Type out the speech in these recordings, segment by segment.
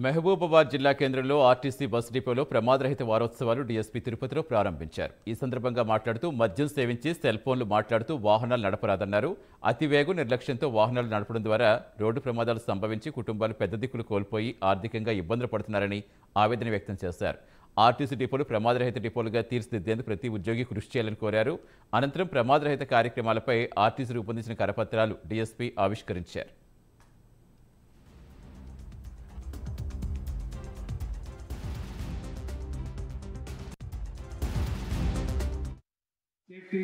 మహబూబాబాద్ జిల్లా కేంద్రంలో RTC bus డిపోలో ప్రమాదరహిత వారోత్సవాలు డీఎస్పీ తిరుపతిలో ప్రారంభించారు. ఈ సందర్భంగా మాట్లాడుతూ మద్యం సేవించి సెల్ ఫోన్లు మాట్లాడుతూ వాహనాలు నడపరాదన్నారు. అతివేగం నిర్లక్ష్యంతో వాహనాలు నడపడం ద్వారా రోడ్డు ప్రమాదాలు సంభవించి కుటుంబాలు పెద్ద దిక్కులు కోల్పోయి ఆర్థికంగా ఇబ్బందులు పడుతున్నారని ఆవేదన వ్యక్తం చేశారు. ఆర్టీసీ డిపోలు ప్రమాదరహిత డిపోలుగా తీర్చిదిద్దేందుకు ప్రతి ఉద్యోగి కృషి చేయాలని కోరారు. అనంతరం ప్రమాదరహిత కార్యక్రమాలపై ఆర్టీసీ రూపొందించిన కరపత్రాలు డీఎస్పీ ఆవిష్కరించారు. సేఫ్టీ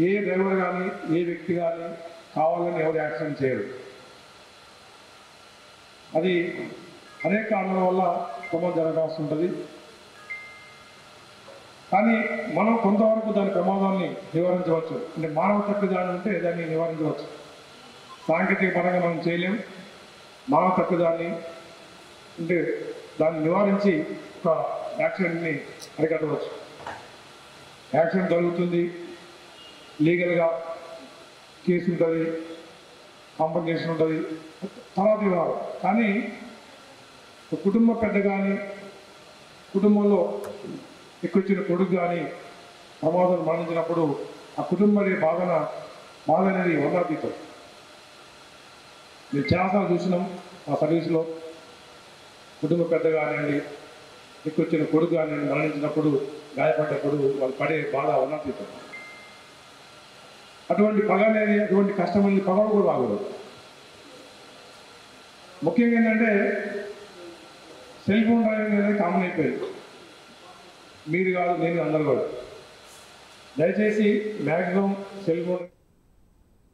ఏ డ్రైవర్ కానీ ఏ వ్యక్తి కానీ కావాలని ఎవరు యాక్సిడెంట్ చేయరు. అది అనేక కారణాల వల్ల ప్రమాదం జరగాల్సి ఉంటుంది. కానీ మనం కొంతవరకు దాని ప్రమాదాన్ని నివారించవచ్చు. అంటే మానవ తప్పిదాన్ని ఉంటే దాన్ని నివారించవచ్చు. సాంకేతిక పరంగా మనం చేయలేం. మానవ తప్పిదాన్ని అంటే దాన్ని నివారించి ఒక యాక్సిడెంట్ని అరికట్టవచ్చు. యాక్సిడెంట్ జరుగుతుంది, లీగల్గా కేసు ఉంటుంది, కాంపన్సేషన్ ఉంటుంది, తర్వాత వివరాలు. కానీ కుటుంబ పెద్ద కానీ కుటుంబంలో ఎక్కువచ్చిన కొడుకు కానీ ప్రమాదం మరణించినప్పుడు ఆ కుటుంబం బాధ అనేది వర్ణాతీతం. మేము చాలాసార్లు చూసినాం ఆ సర్వీస్లో. కుటుంబ పెద్ద కానివ్వండి, ఎక్కువచ్చిన కొడుకు కానీ మరణించినప్పుడు, గాయపడ్డప్పుడు వాళ్ళు పడే బాధ వర్ణాతీతం. అటువంటి పగ అనేది, అటువంటి కష్టం అనేది పగలు కూడా రాకూడదు. ముఖ్యంగా ఏంటంటే సెల్ ఫోన్ డ్రైవింగ్ అనేది కామన్ అయిపోయింది. మీరు కాదు, నేను అందరూ కూడా. దయచేసి మ్యాక్సిమం సెల్ ఫోన్